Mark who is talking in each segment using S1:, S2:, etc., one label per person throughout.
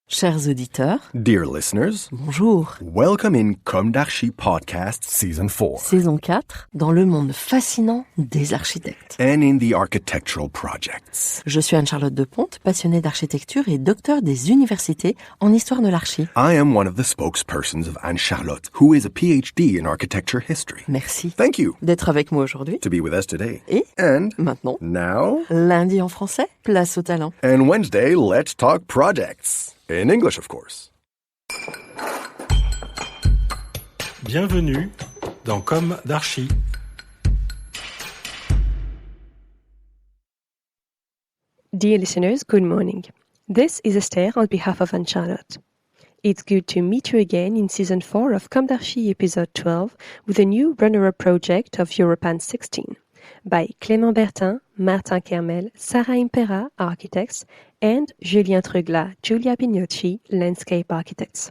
S1: Chers auditeurs,
S2: Dear listeners,
S1: bonjour.
S2: welcome in comdarchipodcast Season 4
S1: Saison 4, dans le monde fascinant des architectes.
S2: and in the architectural projects.
S1: Je suis Anne-Charlotte Deponte, passionnée d'architecture et docteur des universités en histoire de l'archi.
S2: I am one of the spokespersons of Anne-Charlotte, who is a PhD in architecture history.
S1: Merci
S2: Thank you
S1: d'être avec moi aujourd'hui.
S2: to be with us today.
S1: Et
S2: And
S1: maintenant,
S2: now,
S1: lundi en français, place au talent.
S2: and Wednesday, let's talk projects. In English, of course.
S3: Bienvenue dans Comme d'Archi.
S4: Dear listeners, good morning. This is Esther on behalf of Anne-Charlotte. It's good to meet you again in Season 4 of Comme d'Archi Episode 12 with a new runner-up project of Europan 16 by Clément Bertin, Martin KERMEL, SARA IMPERA architects, and Julien Truglas, JULIEN Pignocchi landscape architects.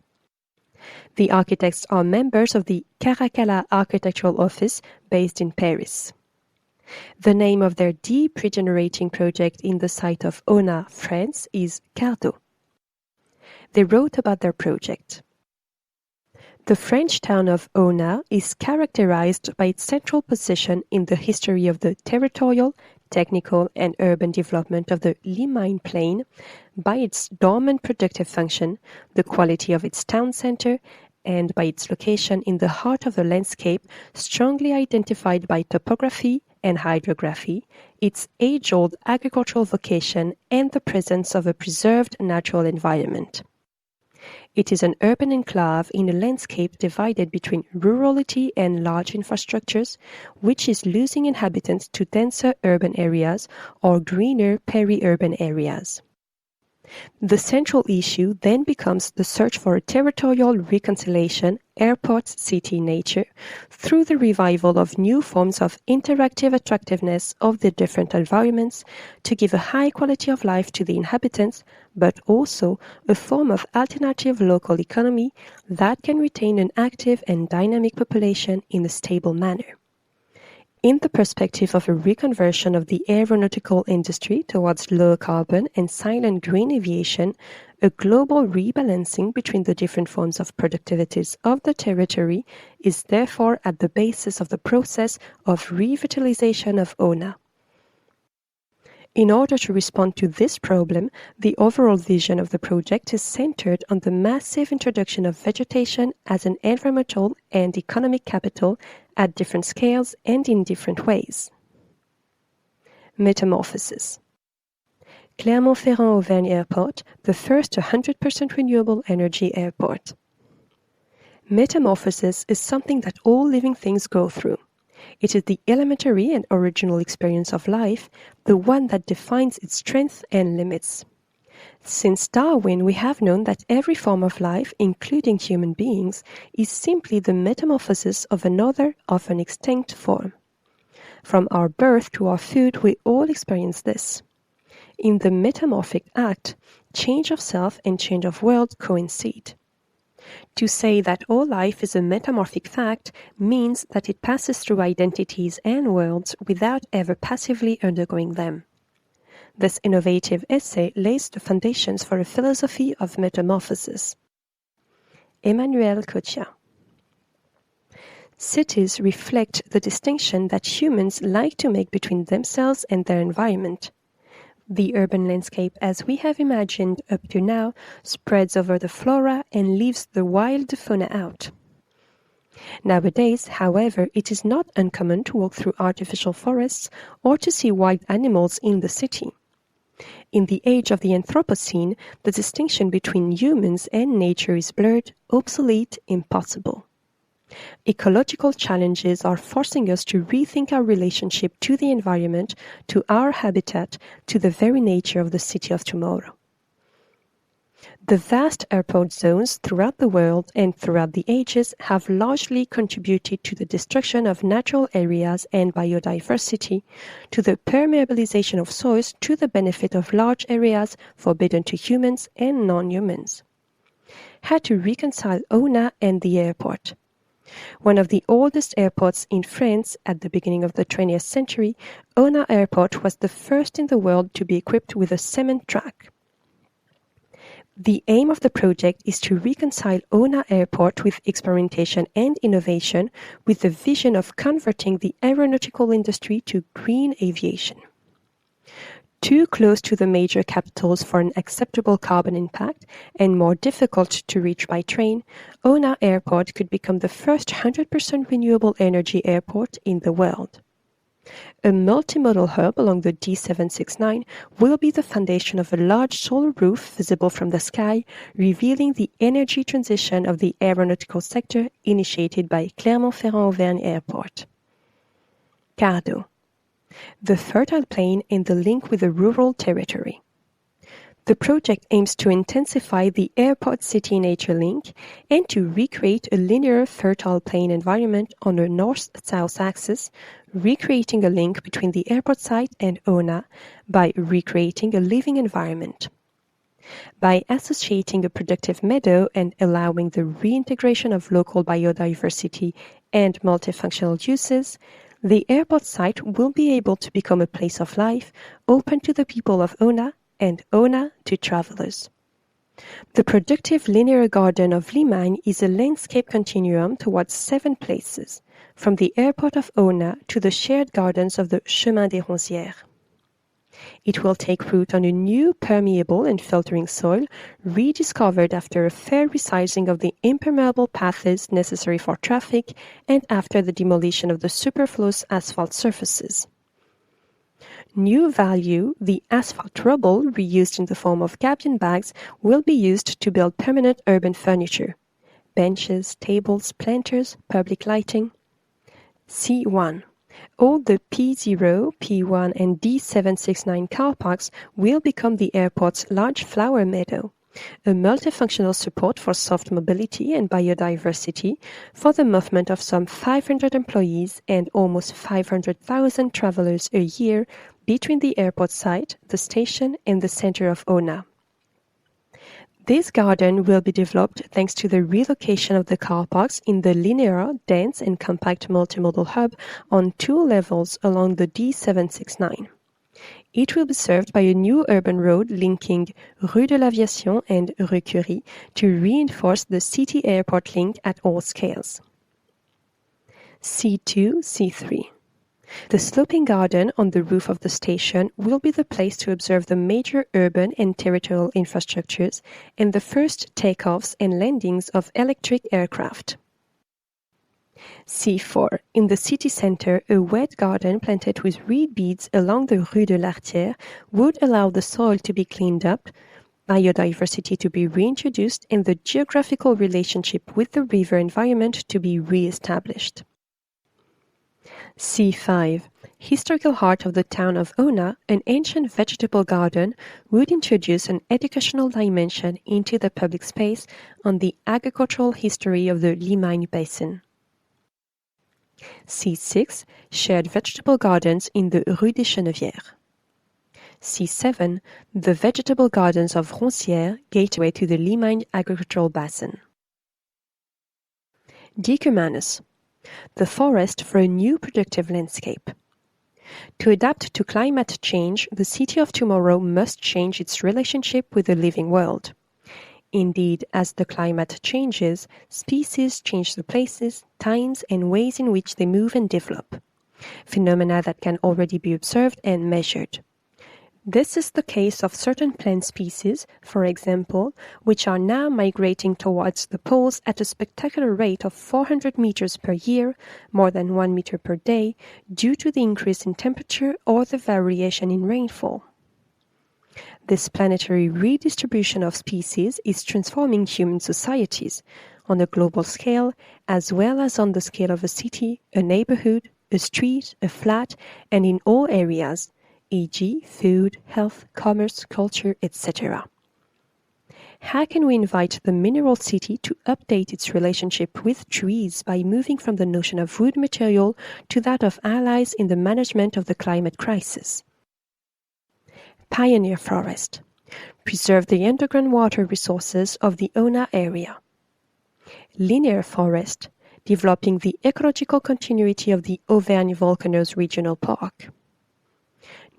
S4: The architects are members of the Caracalla architectural office based in Paris. The name of their deep regenerating project in the site of Aulnat, France is Cardo. They wrote about their project. The French town of Aulnat is characterized by its central position in the history of the territorial, technical, and urban development of the Limagne Plain, by its dormant productive function, the quality of its town center, and by its location in the heart of the landscape, strongly identified by topography and hydrography, its age-old agricultural vocation, and the presence of a preserved natural environment. It is an urban enclave in a landscape divided between rurality and large infrastructures, which is losing inhabitants to denser urban areas or greener peri-urban areas. The central issue then becomes the search for a territorial reconciliation, airport-city nature, through the revival of new forms of interactive attractiveness of the different environments to give a high quality of life to the inhabitants, but also a form of alternative local economy that can retain an active and dynamic population in a stable manner. In the perspective of a reconversion of the aeronautical industry towards low carbon and silent green aviation, a global rebalancing between the different forms of productivities of the territory is therefore at the basis of the process of revitalization of Aulnat. In order to respond to this problem, the overall vision of the project is centered on the massive introduction of vegetation as an environmental and economic capital at different scales and in different ways. Metamorphosis. Clermont-Ferrand-Auvergne Airport, the first 100% renewable energy airport. Metamorphosis is something that all living things go through. It is the elementary and original experience of life, the one that defines its strengths and limits. Since Darwin, we have known that every form of life, including human beings, is simply the metamorphosis of another, often extinct form. From our birth to our food, we all experience this. In the metamorphic act, change of self and change of world coincide. To say that all life is a metamorphic fact means that it passes through identities and worlds without ever passively undergoing them. This innovative essay lays the foundations for a philosophy of metamorphosis. Emmanuel Kotia. Cities reflect the distinction that humans like to make between themselves and their environment. The urban landscape, as we have imagined up to now, spreads over the flora and leaves the wild fauna out. Nowadays, however, it is not uncommon to walk through artificial forests or to see wild animals in the city. In the age of the Anthropocene, the distinction between humans and nature is blurred, obsolete, impossible. Ecological challenges are forcing us to rethink our relationship to the environment, to our habitat, to the very nature of the city of tomorrow. The vast airport zones throughout the world and throughout the ages have largely contributed to the destruction of natural areas and biodiversity, to the permeabilization of soils to the benefit of large areas forbidden to humans and non-humans. How to reconcile Aulnat and the airport? One of the oldest airports in France at the beginning of the 20th century, Aulnat Airport was the first in the world to be equipped with a cement track. The aim of the project is to reconcile Aulnat Airport with experimentation and innovation with the vision of converting the aeronautical industry to green aviation. Too close to the major capitals for an acceptable carbon impact and more difficult to reach by train, Aulnat Airport could become the first 100% renewable energy airport in the world. A multimodal hub along the D769 will be the foundation of a large solar roof visible from the sky, revealing the energy transition of the aeronautical sector initiated by Clermont-Ferrand-Auvergne Airport. Cardo, the fertile plain and the link with the rural territory. The project aims to intensify the airport-city nature link and to recreate a linear fertile plain environment on a north-south axis, recreating a link between the airport site and Aulnat by recreating a living environment. By associating a productive meadow and allowing the reintegration of local biodiversity and multifunctional uses, the airport site will be able to become a place of life open to the people of Aulnat and Aulnat to travelers. The productive linear garden of Limagne is a landscape continuum towards 7 places, from the airport of Aulnat to the shared gardens of the Chemin des Rosières. It will take root on a new permeable and filtering soil rediscovered after a fair resizing of the impermeable paths necessary for traffic and after the demolition of the superfluous asphalt surfaces. New value, the asphalt rubble reused in the form of gabion bags, will be used to build permanent urban furniture, benches, tables, planters, public lighting. C1. All the P0, P1 and D769 car parks will become the airport's large flower meadow, a multifunctional support for soft mobility and biodiversity for the movement of some 500 employees and almost 500,000 travelers a year between the airport site, the station and the center of Aulnat. This garden will be developed thanks to the relocation of the car parks in the linear, dense and compact multimodal hub on 2 levels along the D769. It will be served by a new urban road linking Rue de l'Aviation and Rue Curie to reinforce the city airport link at all scales. C2, C3. The sloping garden on the roof of the station will be the place to observe the major urban and territorial infrastructures and the first takeoffs and landings of electric aircraft. C4. In the city center, a wet garden planted with reed beds along the Rue de l'Artière would allow the soil to be cleaned up, biodiversity to be reintroduced, and the geographical relationship with the river environment to be re-established. C5. Historical heart of the town of Aulnat, an ancient vegetable garden would introduce an educational dimension into the public space on the agricultural history of the Limagne Basin. C6. Shared vegetable gardens in the Rue des Chenevières. C7. The vegetable gardens of Roncières, gateway to the Limagne agricultural basin. Decumanus. The forest for a new productive landscape. To adapt to climate change, the city of tomorrow must change its relationship with the living world. Indeed, as the climate changes, species change the places, times, and ways in which they move and develop, phenomena that can already be observed and measured. This is the case of certain plant species, for example, which are now migrating towards the poles at a spectacular rate of 400 meters per year, more than 1 meter per day, due to the increase in temperature or the variation in rainfall. This planetary redistribution of species is transforming human societies on a global scale as well as on the scale of a city, a neighborhood, a street, a flat, and in all areas, e.g., food, health, commerce, culture, etc. How can we invite the mineral city to update its relationship with trees by moving from the notion of wood material to that of allies in the management of the climate crisis? Pioneer forest. Preserve the underground water resources of the Aulnat area. Linear forest. Developing the ecological continuity of the Auvergne Volcanoes Regional Park.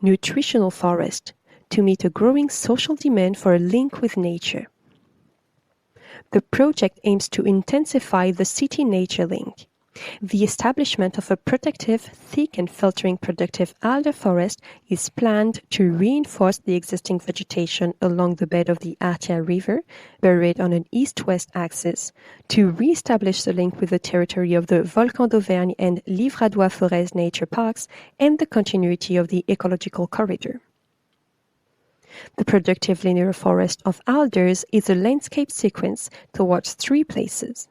S4: Nutritional forest. To meet a growing social demand for a link with nature. The project aims to intensify the city-nature link. The establishment of a protective, thick and filtering productive alder forest is planned to reinforce the existing vegetation along the bed of the Atia River, buried on an east-west axis, to re-establish the link with the territory of the Volcan d'Auvergne and Livradois Forez nature parks and the continuity of the ecological corridor. The productive linear forest of alders is a landscape sequence towards 3 places.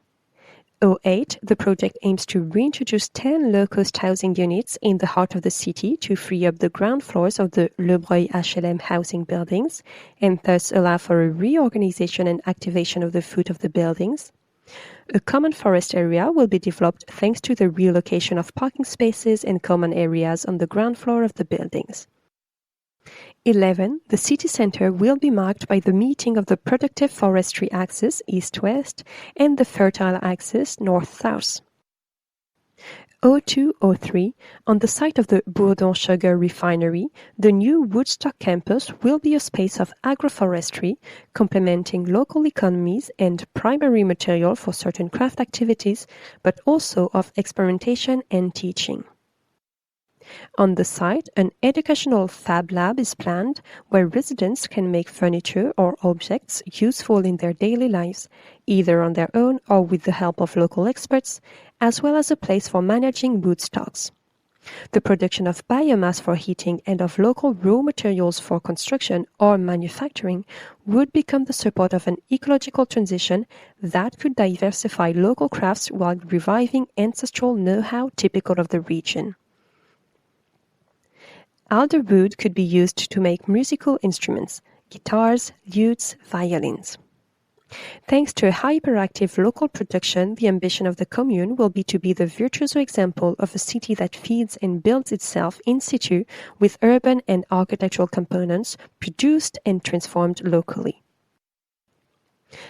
S4: 08, the project aims to reintroduce 10 low-cost housing units in the heart of the city to free up the ground floors of the Le Breuil HLM housing buildings and thus allow for a reorganization and activation of the foot of the buildings. A common forest area will be developed thanks to the relocation of parking spaces and common areas on the ground floor of the buildings. 11. The city centre will be marked by the meeting of the productive forestry axis east-west and the fertile axis north-south. 02-03, on the site of the Bourdon Sugar Refinery, the new Woodstock campus will be a space of agroforestry, complementing local economies and primary material for certain craft activities, but also of experimentation and teaching. On the site, an educational fab lab is planned where residents can make furniture or objects useful in their daily lives, either on their own or with the help of local experts, as well as a place for managing wood stocks. The production of biomass for heating and of local raw materials for construction or manufacturing would become the support of an ecological transition that could diversify local crafts while reviving ancestral know-how typical of the region. Alder wood could be used to make musical instruments, guitars, lutes, violins. Thanks to a hyperactive local production, the ambition of the commune will be to be the virtuoso example of a city that feeds and builds itself in situ with urban and architectural components produced and transformed locally.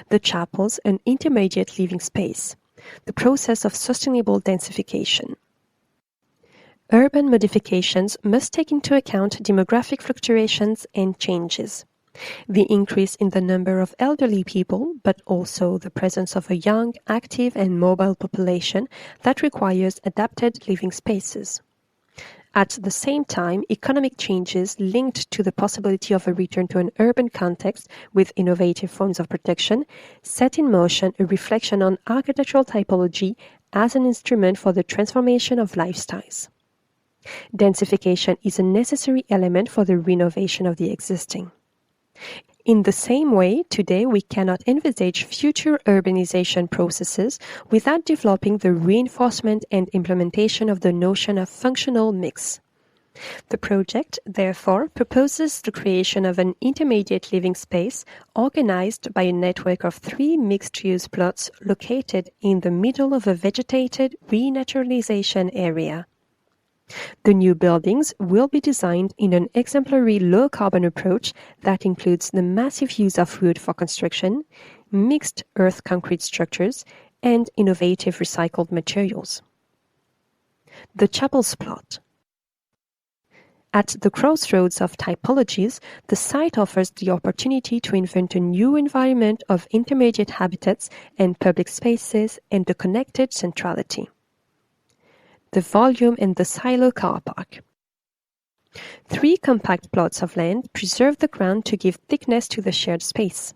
S4: The chapels, an intermediate living space. The process of sustainable densification. Urban modifications must take into account demographic fluctuations and changes. The increase in the number of elderly people, but also the presence of a young, active and mobile population that requires adapted living spaces. At the same time, economic changes linked to the possibility of a return to an urban context with innovative forms of protection set in motion a reflection on architectural typology as an instrument for the transformation of lifestyles. Densification is a necessary element for the renovation of the existing. In the same way, today we cannot envisage future urbanization processes without developing the reinforcement and implementation of the notion of functional mix. The project, therefore, proposes the creation of an intermediate living space organized by a network of 3 mixed-use plots located in the middle of a vegetated renaturalization area. The new buildings will be designed in an exemplary low-carbon approach that includes the massive use of wood for construction, mixed earth-concrete structures, and innovative recycled materials. The chapel's plot. At the crossroads of typologies, the site offers the opportunity to invent a new environment of intermediate habitats and public spaces and a connected centrality. The volume and the silo car park. 3 compact plots of land preserve the ground to give thickness to the shared space.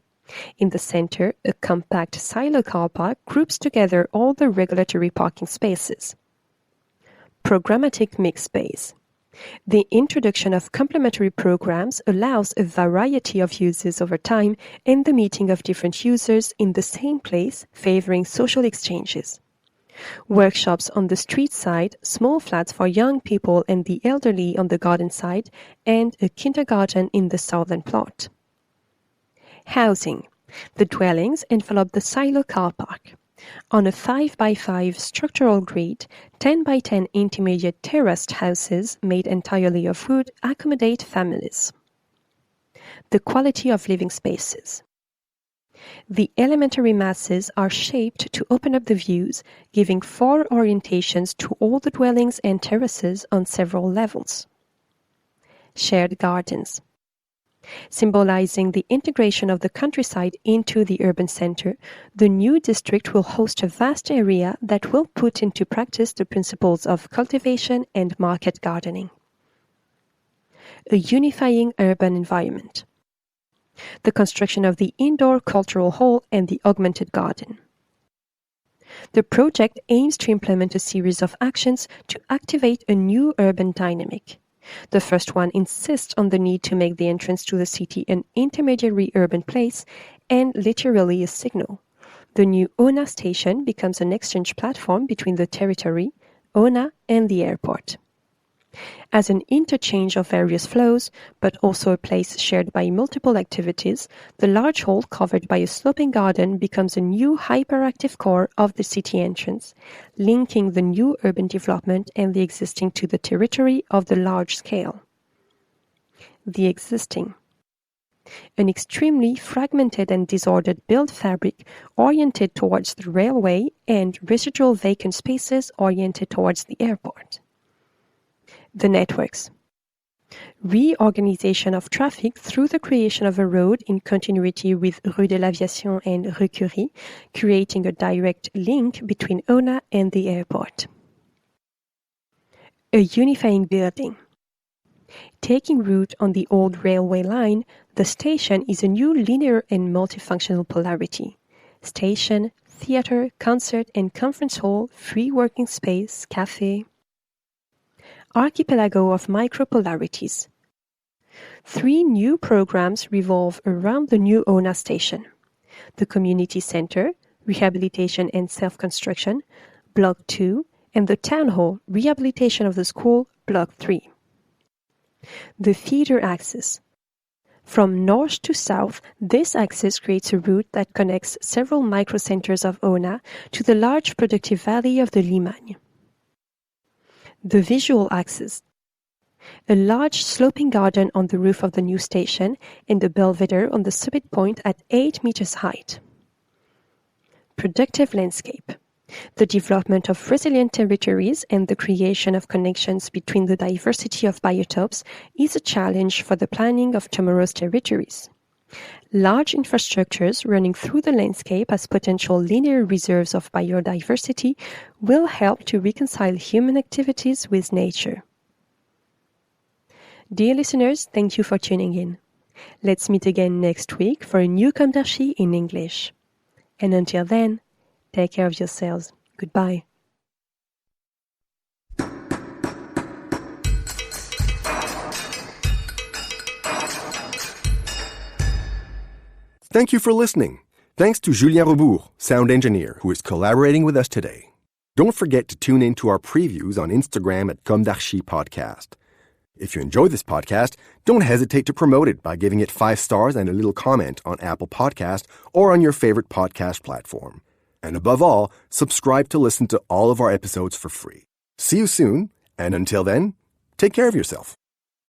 S4: In the center, a compact silo car park groups together all the regulatory parking spaces. Programmatic mixed space. The introduction of complementary programs allows a variety of uses over time and the meeting of different users in the same place, favoring social exchanges. Workshops on the street side, small flats for young people and the elderly on the garden side, and a kindergarten in the southern plot. Housing. The dwellings envelop the silo car park. On a 5x5 structural grid, 10x10 intermediate terraced houses made entirely of wood accommodate families. The quality of living spaces. The elementary masses are shaped to open up the views, giving 4 orientations to all the dwellings and terraces on several levels. Shared gardens. Symbolizing the integration of the countryside into the urban center, the new district will host a vast area that will put into practice the principles of cultivation and market gardening. A unifying urban environment. The construction of the indoor cultural hall and the augmented garden. The project aims to implement a series of actions to activate a new urban dynamic. The first one insists on the need to make the entrance to the city an intermediary urban place and literally a signal. The new Aulnat station becomes an exchange platform between the territory, Aulnat, and the airport. As an interchange of various flows, but also a place shared by multiple activities, the large hall covered by a sloping garden becomes a new hyperactive core of the city entrance, linking the new urban development and the existing to the territory of the large scale. The existing. An extremely fragmented and disordered built fabric oriented towards the railway and residual vacant spaces oriented towards the airport. The networks. Reorganization of traffic through the creation of a road in continuity with Rue de l'Aviation and Rue Curie, creating a direct link between Aulnat and the airport. A unifying building. Taking root on the old railway line, the station is a new linear and multifunctional polarity. Station, theatre, concert and conference hall, free working space, cafe. Archipelago of micropolarities. 3 new programs revolve around the new Aulnat station. The Community Center, Rehabilitation and Self-Construction, Block 2, and the Town Hall, Rehabilitation of the School, Block 3. The feeder axis. From north to south, this axis creates a route that connects several microcenters of Aulnat to the large productive valley of the Limagne. The visual axis. A large sloping garden on the roof of the new station and a belvedere on the summit point at 8 meters height. Productive landscape. The development of resilient territories and the creation of connections between the diversity of biotopes is a challenge for the planning of tomorrow's territories. Large infrastructures running through the landscape as potential linear reserves of biodiversity will help to reconcile human activities with nature. Dear listeners, thank you for tuning in. Let's meet again next week for a new comdarchi in English. And until then, take care of yourselves. Goodbye.
S2: Thank you for listening. Thanks to Julien Rebours, sound engineer, who is collaborating with us today. Don't forget to tune in to our previews on Instagram at comdarchipodcast. If you enjoy this podcast, don't hesitate to promote it by giving it 5 stars and a little comment on Apple Podcast or on your favorite podcast platform. And above all, subscribe to listen to all of our episodes for free. See you soon, and until then, take care of yourself.